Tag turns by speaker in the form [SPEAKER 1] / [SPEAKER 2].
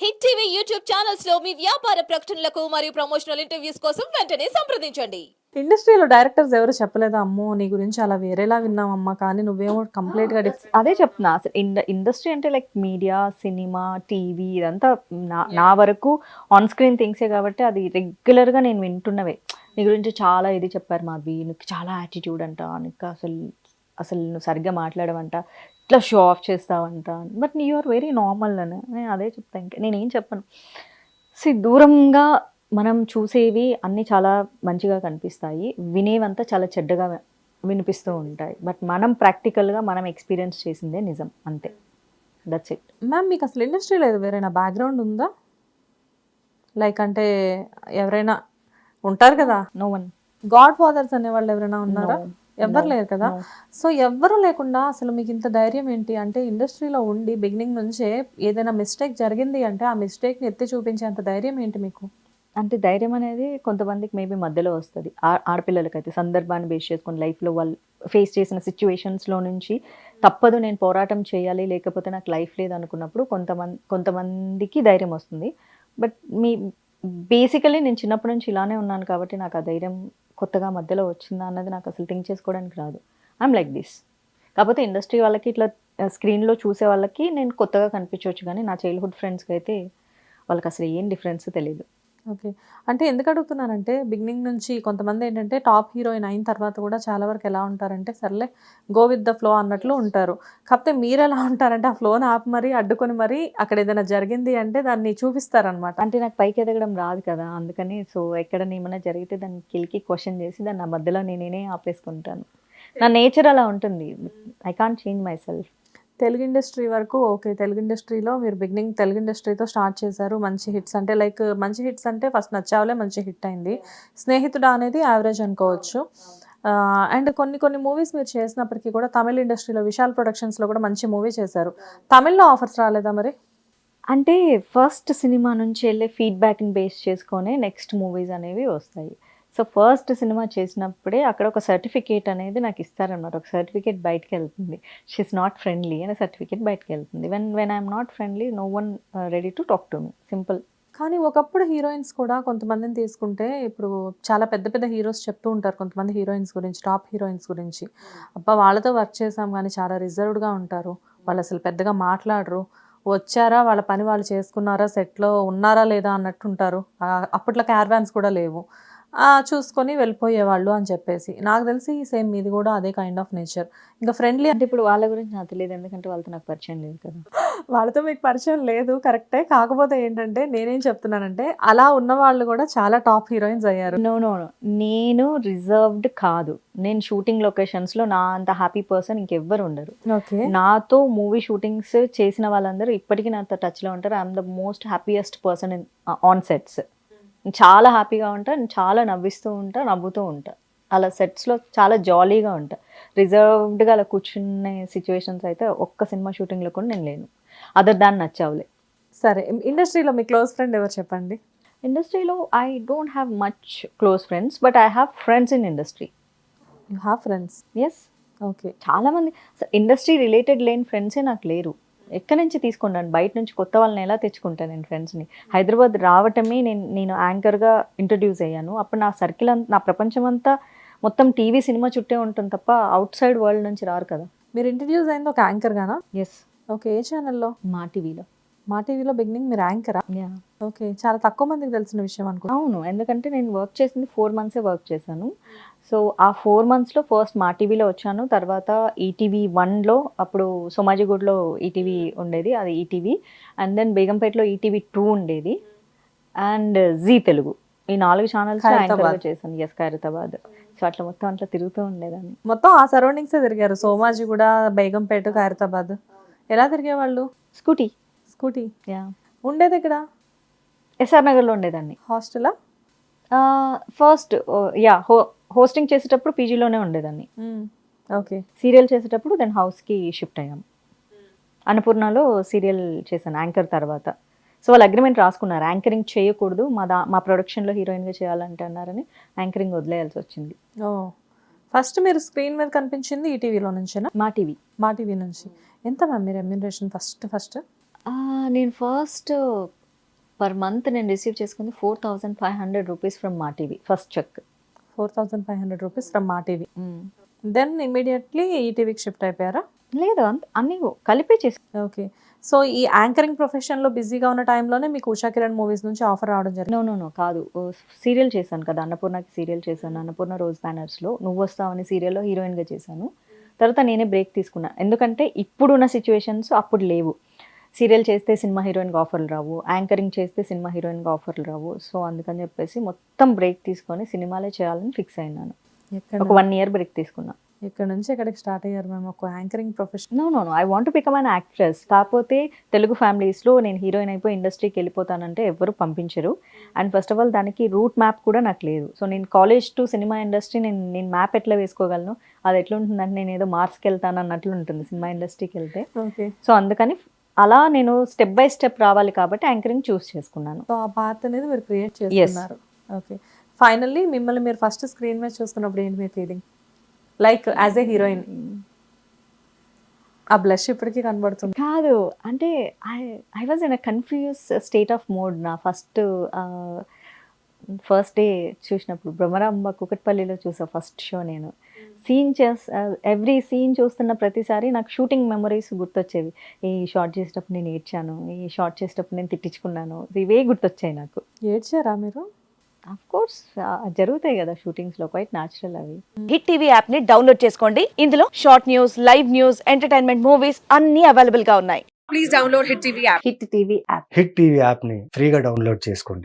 [SPEAKER 1] Hit TV YouTube channels లో మీ వ్యాపార ప్రకటనలకు మరియు ప్రమోషనల్ ఇంటర్వ్యూస్ కోసం వెంటనే సంప్రదించండి.
[SPEAKER 2] ఇండస్ట్రీలో డైరెక్టర్స్ ఎవరు చెప్పలేదా? అమ్మో నీ గురించి అలా వేరేలా విన్నామమ్మా, కానీ నువ్వేమో కంప్లీట్ గా
[SPEAKER 3] అదే చెప్తున్నా. అసలు ఇండస్ట్రీ అంటే లైక్ మీడియా, సినిమా, టీవీ ఇదంతా నా వరకు ఆన్ స్క్రీన్ థింగ్సే కాబట్టి అది రెగ్యులర్గా నేను వింటున్నవే. నీ గురించి చాలా ఇది చెప్పారు మాధవి, నీకు చాలా యాటిట్యూడ్ అంట, నీకు అసలు అసలు నువ్వు సరిగ్గా మాట్లాడవంట, ఇట్లా షో ఆఫ్ చేస్తావంట, but you are very normal అని నేను అదే చెప్తాను. ఇంకా నేనేం చెప్పను. దూరంగా మనం చూసేవి అన్నీ చాలా మంచిగా కనిపిస్తాయి, వినేవంతా చాలా చెడ్డగా వినిపిస్తూ ఉంటాయి. బట్ మనం ప్రాక్టికల్గా మనం ఎక్స్పీరియన్స్ చేసిందే నిజం, అంతే. That's it.
[SPEAKER 2] మ్యామ్, మీకు అసలు ఇండస్ట్రీలో ఎవరైనా బ్యాక్గ్రౌండ్ ఉందా? లైక్ అంటే ఎవరైనా ఉంటారు కదా,
[SPEAKER 3] నో వన్.
[SPEAKER 2] గాడ్ ఫాదర్స్ అనేవాళ్ళు ఎవరైనా ఉన్నారా?
[SPEAKER 3] No.
[SPEAKER 2] ఎవ్వరు
[SPEAKER 3] No.
[SPEAKER 2] లేరు కదా.
[SPEAKER 3] No.
[SPEAKER 2] సో ఎవ్వరు లేకుండా అసలు మీకు ఇంత ధైర్యం ఏంటి? అంటే ఇండస్ట్రీలో ఉండి బిగినింగ్ నుంచే ఏదైనా మిస్టేక్ జరిగింది అంటే ఆ మిస్టేక్ని ఎత్తి చూపించేంత ధైర్యం ఏంటి మీకు?
[SPEAKER 3] అంటే ధైర్యం అనేది కొంతమందికి మేబీ మధ్యలో వస్తుంది. ఆడపిల్లలకైతే సందర్భాన్ని బేస్ చేసుకుని లైఫ్లో వాళ్ళు ఫేస్ చేసిన సిచ్యువేషన్స్లో నుంచి తప్పదు నేను పోరాటం చేయాలి లేకపోతే నాకు లైఫ్ లేదు అనుకున్నప్పుడు కొంతమందికి ధైర్యం వస్తుంది. బట్ బేసికలీ నేను చిన్నప్పటి నుంచి ఇలానే ఉన్నాను కాబట్టి నాకు ఆ ధైర్యం కొత్తగా మధ్యలో వచ్చిందా అన్నది నాకు అసలు థింక్ చేసుకోవడానికి రాదు. I'm like this. కాకపోతే ఇండస్ట్రీ వాళ్ళకి ఇట్లా స్క్రీన్లో చూసే వాళ్ళకి నేను కొత్తగా కనిపించవచ్చు, కానీ నా చైల్డ్హుడ్ ఫ్రెండ్స్కి అయితే వాళ్ళకి అసలు ఏం డిఫరెన్స్ తెలియదు.
[SPEAKER 2] ఓకే. అంటే ఎందుకు అడుగుతున్నానంటే బిగినింగ్ నుంచి కొంతమంది ఏంటంటే టాప్ హీరోయిన్ అయిన తర్వాత కూడా చాలా వరకు ఎలా ఉంటారంటే సర్లే గో విత్ ద ఫ్లో అన్నట్లు ఉంటారు. కాకపోతే మీరు ఎలా ఉంటారంటే ఆ ఫ్లోని ఆపి మరీ అడ్డుకొని మరీ అక్కడ ఏదైనా జరిగింది అంటే దాన్ని చూపిస్తారనమాట.
[SPEAKER 3] అంటే నాకు పైకి ఎదగడం రాదు కదా, అందుకని సో ఎక్కడ ఏమైనా జరిగితే దాన్ని కిలికి క్వశ్చన్ చేసి దాన్ని నా మధ్యలో నేనే ఆపేసుకుంటాను. నా నేచర్ అలా ఉంటుంది. I can't change my self.
[SPEAKER 2] Telugu industry వరకు ఓకే. తెలుగు ఇండస్ట్రీలో మీరు బిగినింగ్ తెలుగు ఇండస్ట్రీతో స్టార్ట్ చేశారు. మంచి హిట్స్ అంటే లైక్ మంచి హిట్స్ అంటే ఫస్ట్ నచ్చావులే మంచి హిట్ అయింది. స్నేహితుడా అనేది యావరేజ్ అనుకోవచ్చు. అండ్ కొన్ని మూవీస్ మీరు చేసినప్పటికీ కూడా తమిళ ఇండస్ట్రీలో విశాల్ ప్రొడక్షన్స్లో కూడా మంచి మూవీ చేశారు. తమిళ్లో ఆఫర్స్ రాలేదా మరి?
[SPEAKER 3] అంటే ఫస్ట్ సినిమా నుంచి వెళ్ళే ఫీడ్బ్యాక్ని బేస్ చేసుకొని నెక్స్ట్ మూవీస్ అనేవి వస్తాయి. సో ఫస్ట్ సినిమా చేసినప్పుడే అక్కడ ఒక సర్టిఫికేట్ అనేది నాకు ఇస్తారనమాట. ఒక సర్టిఫికేట్ బయటకు వెళ్తుంది, షీఈస్ నాట్ ఫ్రెండ్లీ అనే సర్టిఫికేట్ బయటకు వెళ్తుంది. When I'm not friendly no one ready to talk to me, simple.
[SPEAKER 2] కానీ ఒకప్పుడు హీరోయిన్స్ కూడా కొంతమందిని తీసుకుంటే ఇప్పుడు చాలా పెద్ద పెద్ద హీరోస్ చెప్తూ ఉంటారు కొంతమంది హీరోయిన్స్ గురించి, టాప్ హీరోయిన్స్ గురించి. అబ్బా వాళ్ళతో వర్క్ చేసాం కానీ చాలా రిజర్వ్డ్గా ఉంటారు, వాళ్ళు అసలు పెద్దగా మాట్లాడరు, వచ్చారా వాళ్ళ పని వాళ్ళు చేసుకున్నారా, సెట్లో ఉన్నారా లేదా అన్నట్టు ఉంటారు. అప్పట్లో క్యారవాన్స్ కూడా లేవు, చూసుకొని వెళ్ళిపోయేవాళ్ళు అని చెప్పేసి. నాకు తెలిసి సేమ్ మీది కూడా అదే కైండ్ ఆఫ్ నేచర్. ఇంకా ఫ్రెండ్లీ
[SPEAKER 3] అంటే ఇప్పుడు వాళ్ళ గురించి నాకు తెలియదు, ఎందుకంటే వాళ్ళతో నాకు పరిచయం లేదు కదా.
[SPEAKER 2] వాళ్ళతో మీకు పరిచయం లేదు కరెక్టే. కాకపోతే ఏంటంటే నేనేం చెప్తున్నానంటే అలా ఉన్న వాళ్ళు కూడా చాలా టాప్ హీరోయిన్స్ అయ్యారు.
[SPEAKER 3] నో నో నో, నేను రిజర్వ్డ్ కాదు. నేను షూటింగ్ లొకేషన్స్లో నా అంత హ్యాపీ పర్సన్ ఇంకెవ్వరు ఉండరు.
[SPEAKER 2] ఓకే.
[SPEAKER 3] నాతో మూవీ షూటింగ్స్ చేసిన వాళ్ళందరూ ఇప్పటికీ నాతో టచ్లో ఉంటారు. I'm the most happiest person in on sets. చాలా హ్యాపీగా ఉంటా, చాలా నవ్విస్తూ ఉంటా, నవ్వుతూ ఉంటా. అలా సెట్స్లో చాలా జాలీగా ఉంటా. రిజర్వ్డ్గా అలా కూర్చునే సిచ్యువేషన్స్ అయితే ఒక్క సినిమా షూటింగ్లో కూడా నేను లేను. అదర్ దాన్ నచ్చావులే.
[SPEAKER 2] సరే, ఇండస్ట్రీలో మీ క్లోజ్ ఫ్రెండ్ ఎవరు చెప్పండి?
[SPEAKER 3] ఇండస్ట్రీలో I don't have much close friends, but I have friends in industry.
[SPEAKER 2] You have friends?
[SPEAKER 3] Yes.
[SPEAKER 2] Okay.
[SPEAKER 3] చాలామంది ఇండస్ట్రీ రిలేటెడ్ లేని ఫ్రెండ్సే నాకు లేరు. ఎక్కడి నుంచి తీసుకున్నాను, బయట నుంచి కొత్త వాళ్ళని ఎలా తెచ్చుకుంటాను నేను ఫ్రెండ్స్ని? హైదరాబాద్ రావటమే నేను యాంకర్గా ఇంట్రడ్యూస్ అయ్యాను. అప్పుడు నా సర్కిల్ నా ప్రపంచం అంతా మొత్తం టీవీ సినిమా చుట్టే ఉంటుంది తప్ప అవుట్ సైడ్ వరల్డ్ నుంచి రారు కదా.
[SPEAKER 2] మీరు ఇంట్రడ్యూస్ అయింది ఒక యాంకర్ గానా?
[SPEAKER 3] ఎస్.
[SPEAKER 2] ఓకే. ఏ ఛానల్లో?
[SPEAKER 3] మా టీవీలో.
[SPEAKER 2] మా టీవీలో బిగినింగ్ మీరు యాంకరా?
[SPEAKER 3] యా.
[SPEAKER 2] ఓకే. చాలా తక్కువ మందికి తెలిసిన విషయం అనుకో.
[SPEAKER 3] అవును, ఎందుకంటే నేను వర్క్ చేసింది 4 months వర్క్ చేశాను. సో ఆ 4 monthsలో ఫస్ట్ మా టీవీలో వచ్చాను, తర్వాత ఈటీవీ 1లో అప్పుడు సోమాజిగూడలో ఈటీవీ ఉండేది, అది ఈటీవీ. అండ్ దెన్ బేగంపేటలో ఈటీవీ 2 ఉండేది, అండ్ జీ తెలుగు. ఈ 4 ఛానల్స్లో యాంకర్గా చేశాను. ఎస్, ఖైరతాబాద్. సో అట్లా మొత్తం అట్లా తిరుగుతూ ఉండేదాన్ని.
[SPEAKER 2] మొత్తం ఆ సరౌండింగ్సే తిరిగారు, సోమాజిగూడ, బేగంపేట, ఖైరతాబాద్. ఎలా తిరిగేవాళ్ళు?
[SPEAKER 3] స్కూటీ.
[SPEAKER 2] స్కూటీ.
[SPEAKER 3] యా.
[SPEAKER 2] ఉండేది ఇక్కడ
[SPEAKER 3] ఎస్ఆర్ నగర్లో ఉండేదాన్ని.
[SPEAKER 2] హాస్టలా?
[SPEAKER 3] ఫస్ట్ హోస్టింగ్ చేసేటప్పుడు పీజీలోనే ఉండేదాన్ని.
[SPEAKER 2] ఓకే.
[SPEAKER 3] సీరియల్ చేసేటప్పుడు దెన్ హౌస్కి షిఫ్ట్ అయ్యాం. అన్నపూర్ణలో సీరియల్ చేశాను యాంకర్ తర్వాత. సో వాళ్ళు అగ్రిమెంట్ రాసుకున్నారు, యాంకరింగ్ చేయకూడదు, మా ప్రొడక్షన్లో హీరోయిన్గా చేయాలంటే అన్నారని యాంకరింగ్ వదిలేయాల్సి వచ్చింది.
[SPEAKER 2] ఓ, ఫస్ట్ మీరు స్క్రీన్ మీద కనిపించింది ఈ టీవీలో నుంచేనా?
[SPEAKER 3] మా టీవీ.
[SPEAKER 2] మా టీవీ నుంచి. ఎంత మ్యామ్ మీ రెమ్యూనరేషన్ ఫస్ట్?
[SPEAKER 3] నేను ఫస్ట్ పర్ మంత్ నేను రిసీవ్ చేసుకుంది 4,500 rupees from Maa TV first cheque.
[SPEAKER 2] 4,500 rupees from Maa TV. Then immediately ఈటీవీకి షిఫ్ట్ అయిపోయారా?
[SPEAKER 3] లేదు అన్నీ కలిపే చేసి.
[SPEAKER 2] ఓకే. సో ఈ యాంకరింగ్ ప్రొఫెషన్లో బిజీగా ఉన్న టైంలోనే మీకు ఉషా కిరణ్ మూవీస్ నుంచి ఆఫర్ రావడం జరిగింది.
[SPEAKER 3] నో కాదు, సీరియల్ చేశాను కదా, అన్నపూర్ణకి సీరియల్ చేశాను, అన్నపూర్ణ రోజ్ బ్యానర్స్లో నువ్వు వస్తావని సీరియల్లో హీరోయిన్గా చేశాను. తర్వాత నేనే బ్రేక్ తీసుకున్నా, ఎందుకంటే ఇప్పుడున్న సిచ్యువేషన్స్ అప్పుడు లేవు. సీరియల్ చేస్తే సినిమా హీరోయిన్గా ఆఫర్లు రావు, యాంకరింగ్ చేస్తే సినిమా హీరోయిన్గా ఆఫర్లు రావు. సో అందుకని చెప్పేసి మొత్తం బ్రేక్ తీసుకొని సినిమాలే చేయాలని ఫిక్స్ అయినాను. ఒక 1 year బ్రేక్ తీసుకున్నా.
[SPEAKER 2] ఇక్కడ నుంచి ఎక్కడికి స్టార్ట్ అయ్యారు మేము ఒక anchoring profession?
[SPEAKER 3] No I want to become an actress. కాకపోతే తెలుగు ఫ్యామిలీస్లో నేను హీరోయిన్ అయిపోయి ఇండస్ట్రీకి వెళ్ళిపోతానంటే ఎవరు పంపించరు. అండ్ ఫస్ట్ ఆఫ్ ఆల్ దానికి రూట్ మ్యాప్ కూడా నాకు లేదు. సో నేను కాలేజ్ టు సినిమా ఇండస్ట్రీ నేను మ్యాప్ ఎట్లా వేసుకోగలను? అది ఎట్లా ఉంటుందంటే నేను ఏదో మార్క్స్కి వెళ్తాను అన్నట్లు ఉంటుంది సినిమా ఇండస్ట్రీకి వెళ్తే.
[SPEAKER 2] ఓకే.
[SPEAKER 3] సో అందుకని అలా నేను స్టెప్ బై స్టెప్ రావాలి కాబట్టి యాంకరింగ్ చూస్ చేసుకున్నాను.
[SPEAKER 2] సో ఆ పాత్ అనేది మీరు క్రియేట్ చేస్తున్నారు. ఓకే. ఫైనల్లీ మిమ్మల్ని మీరు ఫస్ట్ స్క్రీన్ మీద చూస్తున్నప్పుడు ఏంటి మీ feeling? Like as a heroine ఆ బ్లష్ ఇప్పటికీ కనబడుతుంది.
[SPEAKER 3] కాదు అంటే I was in a confuse state of mode. నా ఫస్ట్ డే చూసినప్పుడు బ్రహ్మరాంబ కుకట్పల్లిలో చూసా ఫస్ట్ షో. నేను ఎవ్రీ సీన్ చూస్తున్న ప్రతిసారి నాకు షూటింగ్ మెమరీస్ గుర్తొచ్చేవి. ఈ షార్ట్ చేసేటప్పుడు నేను ఏడ్చాను, ఈ షార్ట్ చేసేటప్పుడు నేను తిట్టించుకున్నాను, ఇవే గుర్తొచ్చాయి నాకు.
[SPEAKER 2] ఏడ్చారా మీరు?
[SPEAKER 3] ఆఫ్ కోర్స్ జరుగుతాయి కదా షూటింగ్స్ లో, క్వైట్ న్యాచురల్ అవి.
[SPEAKER 4] హిట్ టీవీ యాప్ ని డౌన్లోడ్ చేసుకోండి. ఇందులో short news, live news, entertainment movies అన్ని అవైలబుల్ గా ఉన్నాయి. Please download hit TV app.
[SPEAKER 3] Hit TV app.
[SPEAKER 5] Hit TV యాప్ని ఫ్రీగా డౌన్లోడ్ చేసుకోండి.